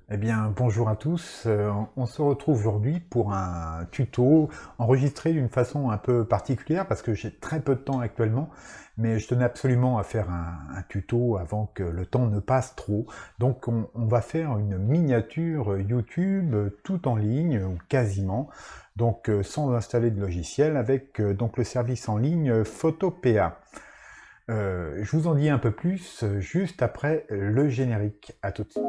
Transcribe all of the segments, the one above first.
Eh bien, bonjour à tous. On se retrouve aujourd'hui pour un tuto enregistré d'une façon un peu particulière parce que j'ai très peu de temps actuellement, mais je tenais absolument à faire un tuto avant que le temps ne passe trop. Donc, on va faire une miniature YouTube tout en ligne ou quasiment, donc sans installer de logiciel avec donc le service en ligne Photopea. Je vous en dis un peu plus juste après le générique. À tout de suite.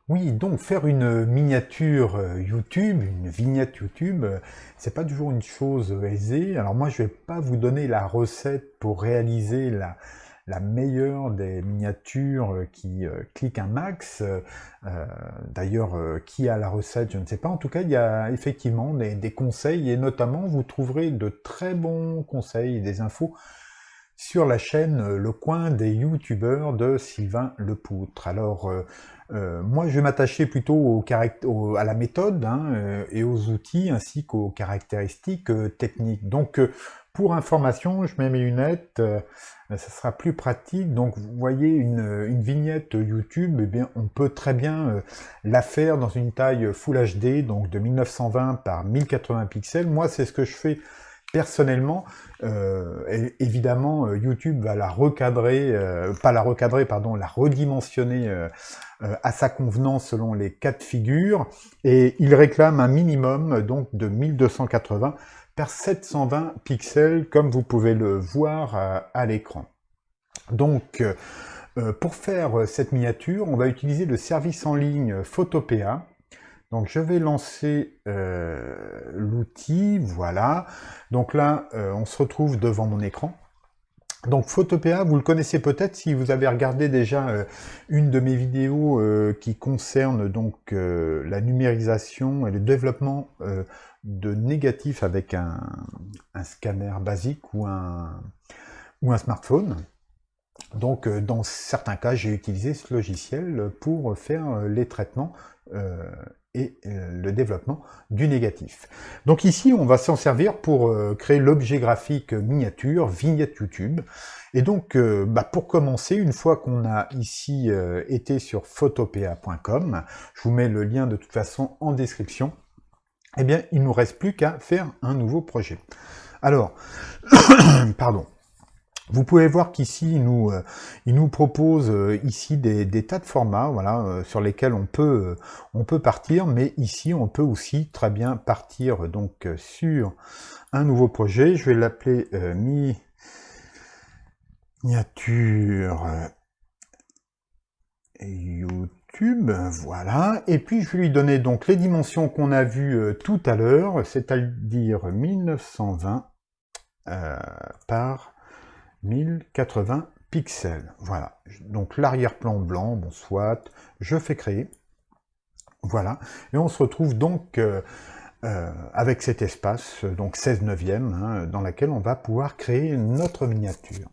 Oui, donc faire une miniature YouTube, une vignette YouTube, c'est pas toujours une chose aisée. Alors moi, je vais pas vous donner la recette pour réaliser la meilleure des miniatures qui cliquent un max. D'ailleurs, qui a la recette, je ne sais pas. En tout cas, il y a effectivement des conseils et notamment, vous trouverez de très bons conseils et des infos sur la chaîne Le Coin des YouTubeurs de Sylvain Lepoutre. Alors, moi, je vais m'attacher plutôt à la méthode et aux outils ainsi qu'aux caractéristiques techniques. Donc, pour information, je mets mes lunettes, ça sera plus pratique. Donc, vous voyez une vignette YouTube, eh bien, on peut très bien la faire dans une taille Full HD, donc de 1920 par 1080 pixels. Moi, c'est ce que je fais personnellement. Évidemment, YouTube va la recadrer, pas la recadrer, pardon, la redimensionner à sa convenance selon les cas de figure, et il réclame un minimum donc de 1280 par 720 pixels, comme vous pouvez le voir à l'écran. Donc, pour faire cette miniature, on va utiliser le service en ligne Photopea. Donc je vais lancer l'outil, voilà. Donc là, on se retrouve devant mon écran. Donc Photopea, vous le connaissez peut-être si vous avez regardé déjà une de mes vidéos qui concerne donc la numérisation et le développement de négatifs avec un scanner basique ou un smartphone. Donc, dans certains cas, j'ai utilisé ce logiciel pour faire les traitements et le développement du négatif. Donc ici, on va s'en servir pour créer l'objet graphique miniature, vignette YouTube. Et donc, pour commencer, une fois qu'on a ici été sur photopea.com, je vous mets le lien de toute façon en description, eh bien, il ne nous reste plus qu'à faire un nouveau projet. Alors, pardon. Vous pouvez voir qu'ici, il nous propose ici des tas de formats, voilà, sur lesquels on peut partir, mais ici, on peut aussi très bien partir donc sur un nouveau projet. Je vais l'appeler miniature YouTube, voilà. Et puis, je vais lui donner donc les dimensions qu'on a vues tout à l'heure, c'est-à-dire 1920 par 1080 pixels. Voilà. Donc l'arrière-plan blanc, bon soit, je fais créer. Voilà. Et on se retrouve donc avec cet espace, donc 16 neuvième, dans laquelle on va pouvoir créer notre miniature.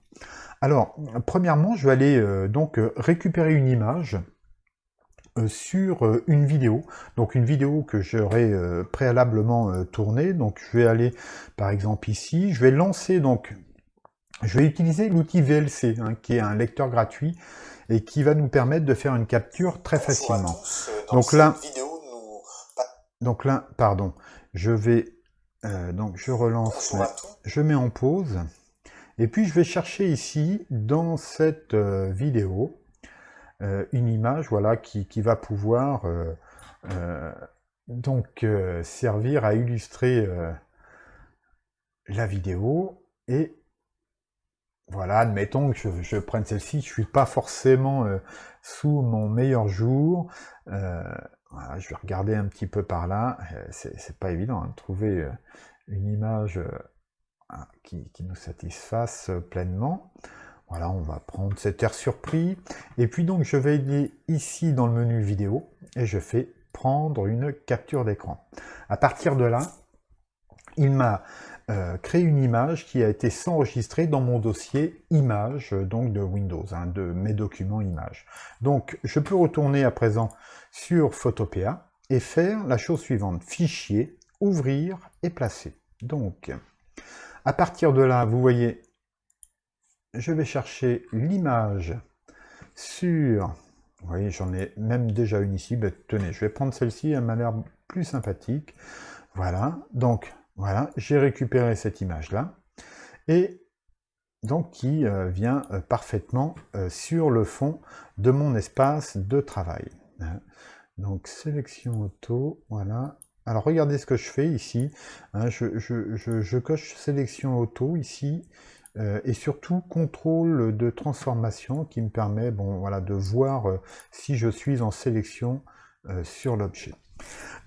Alors, premièrement, je vais aller donc récupérer une image sur une vidéo, donc une vidéo que j'aurais préalablement tournée. Donc je vais aller par exemple ici, je vais lancer donc je vais utiliser l'outil VLC, qui est un lecteur gratuit et qui va nous permettre de faire une capture très facilement. Donc là, pardon, je vais, donc je relance, je mets en pause, et puis je vais chercher ici, dans cette vidéo, une image, voilà, qui va pouvoir donc servir à illustrer la vidéo. Et voilà, admettons que je prenne celle-ci, je suis pas forcément sous mon meilleur jour. Voilà, je vais regarder un petit peu par là. C'est pas évident de trouver une image qui nous satisfasse pleinement. Voilà, on va prendre cet air surpris. Et puis donc, je vais aller ici dans le menu vidéo et je fais prendre une capture d'écran. À partir de là, il m'a créé une image qui a été s'enregistrer dans mon dossier images donc de Windows, de mes documents images. Donc je peux retourner à présent sur Photopea et faire la chose suivante. Fichier, ouvrir et placer. Donc, à partir de là, vous voyez, je vais chercher l'image sur... Vous voyez, j'en ai même déjà une ici. Ben, tenez, je vais prendre celle-ci, elle m'a l'air plus sympathique. Voilà, donc, voilà, j'ai récupéré cette image-là. Et donc, qui vient parfaitement sur le fond de mon espace de travail. Hein. Donc, sélection auto, voilà. Alors, regardez ce que je fais ici. Hein, je coche sélection auto ici. Et surtout contrôle de transformation qui me permet bon, voilà, de voir si je suis en sélection sur l'objet.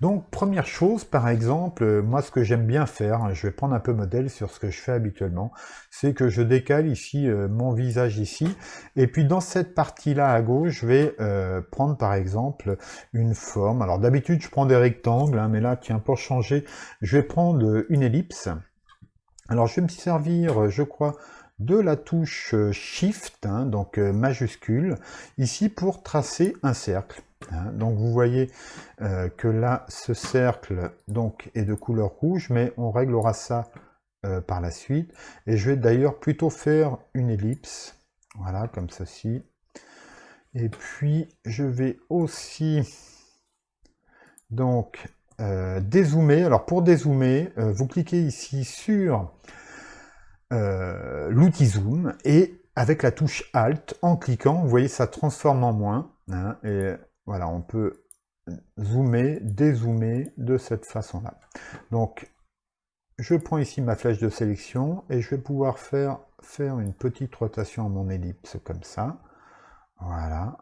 Donc première chose, par exemple, moi ce que j'aime bien faire, hein, je vais prendre un peu modèle sur ce que je fais habituellement, c'est que je décale ici mon visage ici, et puis dans cette partie-là à gauche, je vais prendre par exemple une forme. Alors d'habitude je prends des rectangles, hein, mais là tiens pour changer, je vais prendre une ellipse. Alors je vais me servir, je crois, de la touche Shift, hein, donc majuscule, ici pour tracer un cercle. Hein. Donc vous voyez que là, ce cercle donc, est de couleur rouge, mais on réglera ça par la suite. Et je vais d'ailleurs plutôt faire une ellipse, voilà, comme ceci. Et puis je vais aussi donc dézoomer. Alors pour dézoomer, vous cliquez ici sur l'outil zoom et avec la touche Alt, en cliquant, vous voyez, ça transforme en moins. Hein, et voilà, on peut zoomer, dézoomer de cette façon-là. Donc, je prends ici ma flèche de sélection et je vais pouvoir faire une petite rotation à mon ellipse comme ça. Voilà.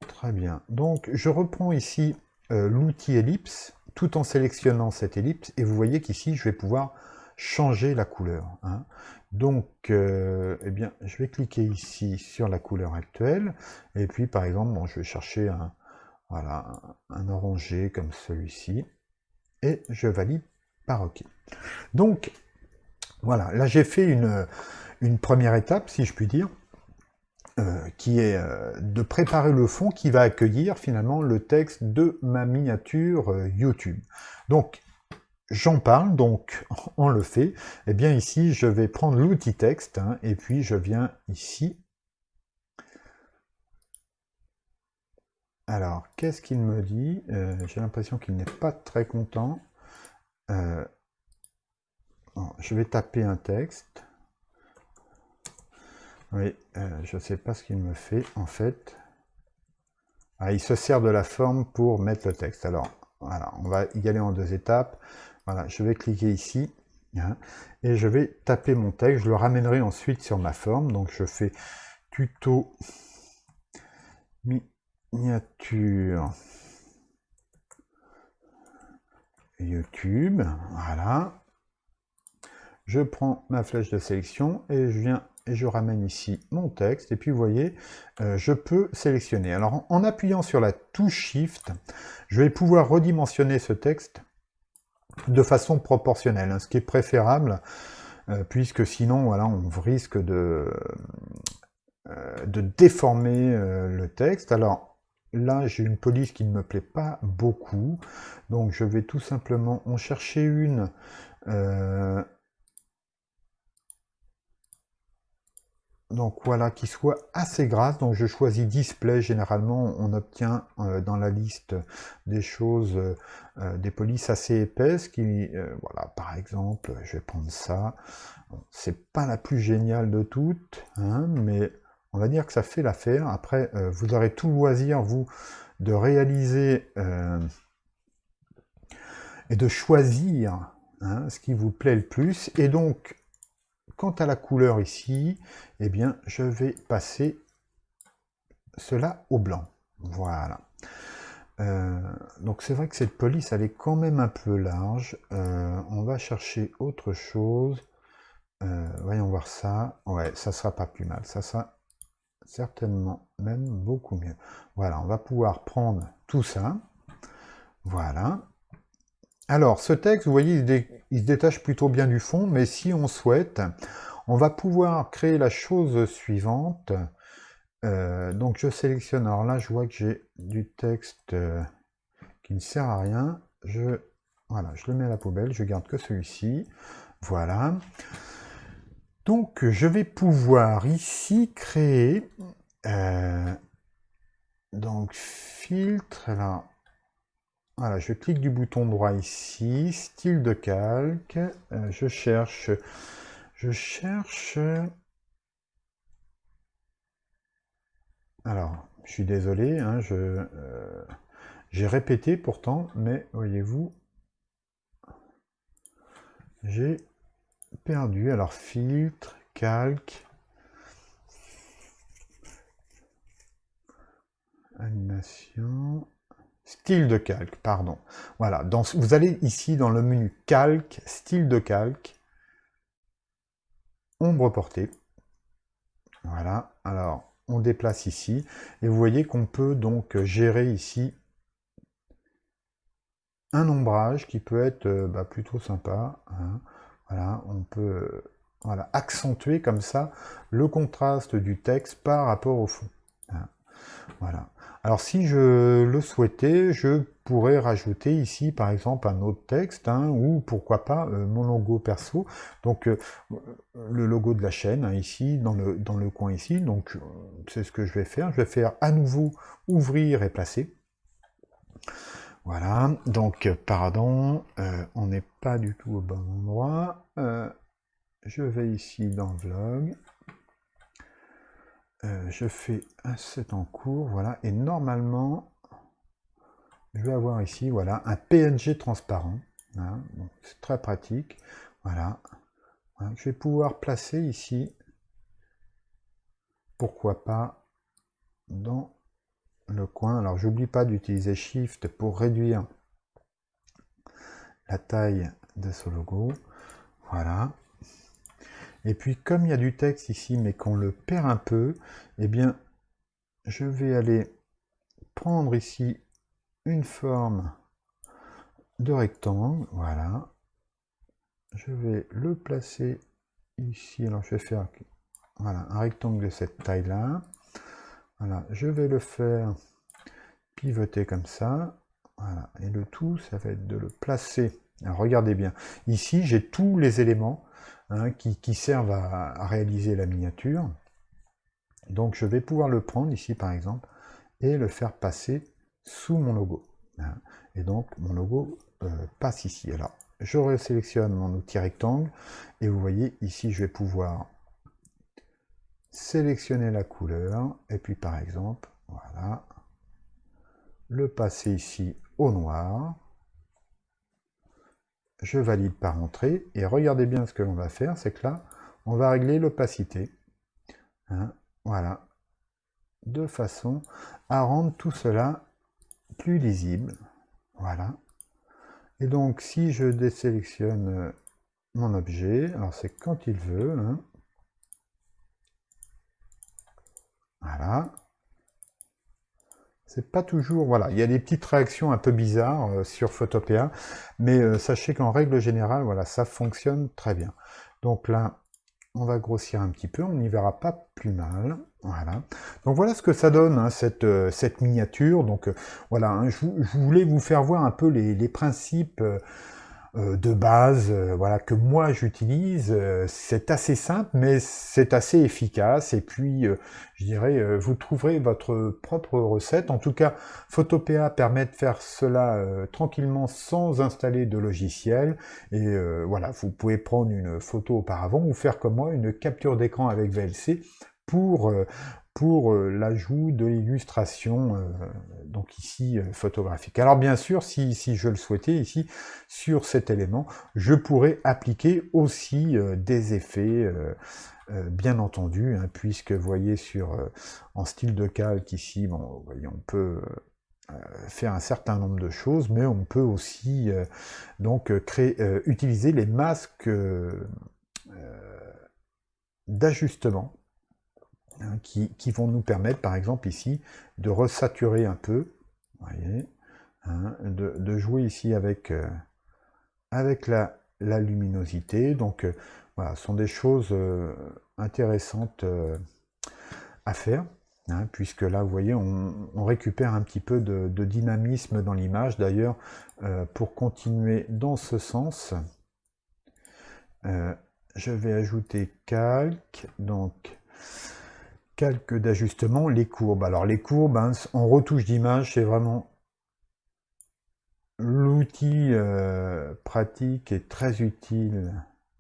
Très bien. Donc, je reprends ici l'outil ellipse tout en sélectionnant cette ellipse et vous voyez qu'ici, je vais pouvoir changer la couleur. Hein. Donc, eh bien, je vais cliquer ici sur la couleur actuelle et puis, par exemple, bon, je vais chercher voilà, un orangé comme celui-ci et je valide par OK. Donc, voilà, là j'ai fait une première étape, si je puis dire, qui est de préparer le fond qui va accueillir finalement le texte de ma miniature YouTube. Donc, j'en parle, donc on le fait. Eh bien ici, je vais prendre l'outil texte, hein, et puis je viens ici. Alors, qu'est-ce qu'il me dit? J'ai l'impression qu'il n'est pas très content. Bon, je vais taper un texte. Oui, je ne sais pas ce qu'il me fait, en fait. Ah, il se sert de la forme pour mettre le texte. Alors, voilà, on va y aller en deux étapes. Voilà, je vais cliquer ici, hein, et je vais taper mon texte. Je le ramènerai ensuite sur ma forme. Donc, je fais tuto miniature YouTube. Voilà. Je prends ma flèche de sélection et je viens et je ramène ici mon texte. Et puis, vous voyez, je peux sélectionner. Alors, en appuyant sur la touche Shift, je vais pouvoir redimensionner ce texte de façon proportionnelle, hein, ce qui est préférable, puisque sinon, voilà, on risque de déformer le texte. Alors, là, j'ai une police qui ne me plaît pas beaucoup, donc je vais tout simplement en chercher une donc voilà, qui soit assez grasse. Donc je choisis display. Généralement, on obtient dans la liste des choses, des polices assez épaisses. Qui, voilà, par exemple, je vais prendre ça. Bon, c'est pas la plus géniale de toutes, hein, mais on va dire que ça fait l'affaire. Après, vous aurez tout le loisir, vous, de réaliser et de choisir hein, ce qui vous plaît le plus. Et donc, quant à la couleur ici, eh bien, je vais passer cela au blanc. Voilà. Donc c'est vrai que cette police, elle est quand même un peu large. On va chercher autre chose. Voyons voir ça. Ouais, ça sera pas plus mal. Ça sera certainement même beaucoup mieux. Voilà, on va pouvoir prendre tout ça. Voilà. Alors, ce texte, vous voyez, il se détache plutôt bien du fond, mais si on souhaite, on va pouvoir créer la chose suivante. Donc je sélectionne, alors là je vois que j'ai du texte qui ne sert à rien. Voilà, je le mets à la poubelle, je garde que celui-ci. Voilà. Donc, je vais pouvoir ici créer... donc, filtre, là. Voilà, je clique du bouton droit ici, style de calque. Je cherche... Alors, je suis désolé, hein, j'ai répété pourtant, mais voyez-vous, j'ai perdu. Alors, filtre, calque, animation, style de calque, pardon. Voilà, vous allez ici dans le menu calque, style de calque, ombre portée. Voilà, alors on déplace ici, et vous voyez qu'on peut donc gérer ici un ombrage qui peut être plutôt sympa, hein. Voilà, on peut voilà, accentuer comme ça le contraste du texte par rapport au fond, hein. Voilà. Alors si je le souhaitais, je pourrais rajouter ici par exemple un autre texte, hein, ou pourquoi pas mon logo perso, donc le logo de la chaîne, hein, ici, dans le coin ici, donc c'est ce que je vais faire. Je vais faire à nouveau ouvrir et placer. Voilà, donc pardon, on n'est pas du tout au bon endroit. Je vais ici dans Vlog. Je fais un set en cours, voilà, et normalement, je vais avoir ici, voilà, un PNG transparent, hein, c'est très pratique, voilà. Voilà. Je vais pouvoir placer ici, pourquoi pas, dans le coin. Alors, j'oublie pas d'utiliser Shift pour réduire la taille de ce logo, voilà. Et puis, comme il y a du texte ici, mais qu'on le perd un peu, eh bien, je vais aller prendre ici une forme de rectangle, voilà. Je vais le placer ici. Alors, je vais faire voilà, un rectangle de cette taille-là. Voilà, je vais le faire pivoter comme ça. Voilà, et le tout, ça va être de le placer. Alors, regardez bien. Ici, j'ai tous les éléments, hein, qui servent à réaliser la miniature. Donc, je vais pouvoir le prendre ici, par exemple, et le faire passer sous mon logo, hein. Et donc, mon logo passe ici. Alors, je resélectionne mon outil rectangle, et vous voyez, ici, je vais pouvoir sélectionner la couleur, et puis, par exemple, voilà, le passer ici au noir. Je valide par entrée, et regardez bien ce que l'on va faire, c'est que là, on va régler l'opacité, hein, voilà, de façon à rendre tout cela plus lisible, voilà. Et donc, si je désélectionne mon objet, alors c'est quand il veut, hein, voilà. C'est pas toujours, voilà, il y a des petites réactions un peu bizarres sur Photopea, mais sachez qu'en règle générale, voilà, ça fonctionne très bien. Donc là, on va grossir un petit peu, on n'y verra pas plus mal, voilà. Donc voilà ce que ça donne, hein, cette miniature. Donc voilà, hein, je voulais vous faire voir un peu les principes de base, voilà, que moi j'utilise. C'est assez simple, mais c'est assez efficace. Et puis, je dirais, vous trouverez votre propre recette. En tout cas, Photopea permet de faire cela tranquillement sans installer de logiciel. Et voilà, vous pouvez prendre une photo auparavant ou faire comme moi une capture d'écran avec VLC pour l'ajout de l'illustration, donc ici photographique. Alors bien sûr, si je le souhaitais, ici, sur cet élément, je pourrais appliquer aussi des effets, bien entendu, hein, puisque vous voyez en style de calque ici, bon, vous voyez, on peut faire un certain nombre de choses, mais on peut aussi donc utiliser les masques d'ajustement, hein, qui vont nous permettre, par exemple ici, de resaturer un peu, vous voyez, hein, de jouer ici avec la luminosité. Donc voilà, ce sont des choses intéressantes à faire. hein, puisque là, vous voyez, on récupère un petit peu de dynamisme dans l'image. D'ailleurs, pour continuer dans ce sens, je vais ajouter calque, donc calque d'ajustement, les courbes. Alors les courbes, hein, en retouche d'image, c'est vraiment l'outil pratique et très utile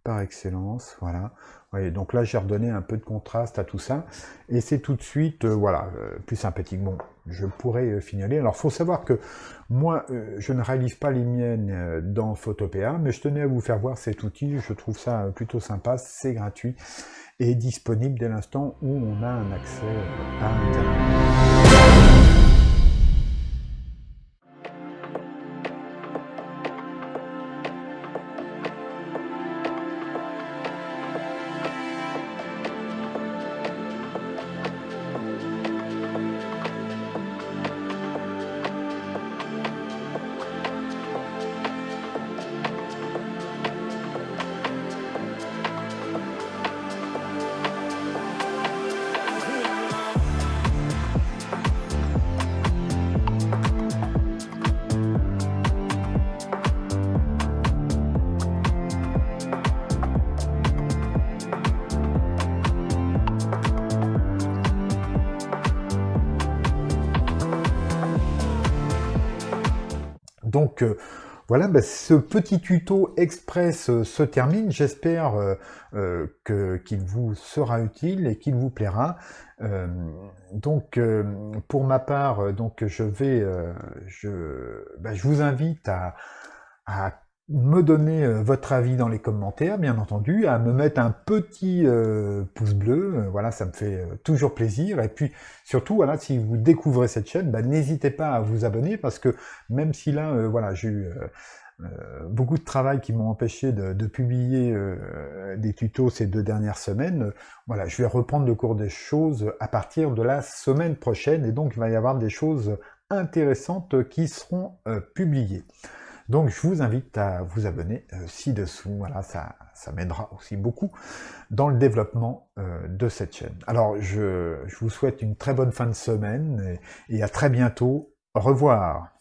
par excellence. Voilà. Ouais, donc là, j'ai redonné un peu de contraste à tout ça. Et c'est tout de suite, voilà, plus sympathique. Bon, je pourrais fignoler. Alors, faut savoir que moi, je ne réalise pas les miennes dans Photopea, mais je tenais à vous faire voir cet outil. Je trouve ça plutôt sympa. C'est gratuit et disponible dès l'instant où on a un accès à Internet. Donc voilà, bah, ce petit tuto express se termine. J'espère qu'il vous sera utile et qu'il vous plaira. Donc pour ma part, donc je vous invite à me donner votre avis dans les commentaires, bien entendu, à me mettre un petit pouce bleu, voilà, ça me fait toujours plaisir. Et puis surtout, voilà, si vous découvrez cette chaîne, bah, n'hésitez pas à vous abonner, parce que même si là, voilà, j'ai eu beaucoup de travail qui m'ont empêché de publier des tutos ces 2 dernières semaines, voilà, je vais reprendre le cours des choses à partir de la semaine prochaine, et donc il va y avoir des choses intéressantes qui seront publiées. Donc je vous invite à vous abonner ci-dessous, voilà, ça m'aidera aussi beaucoup dans le développement de cette chaîne. Alors je vous souhaite une très bonne fin de semaine et à très bientôt. Au revoir.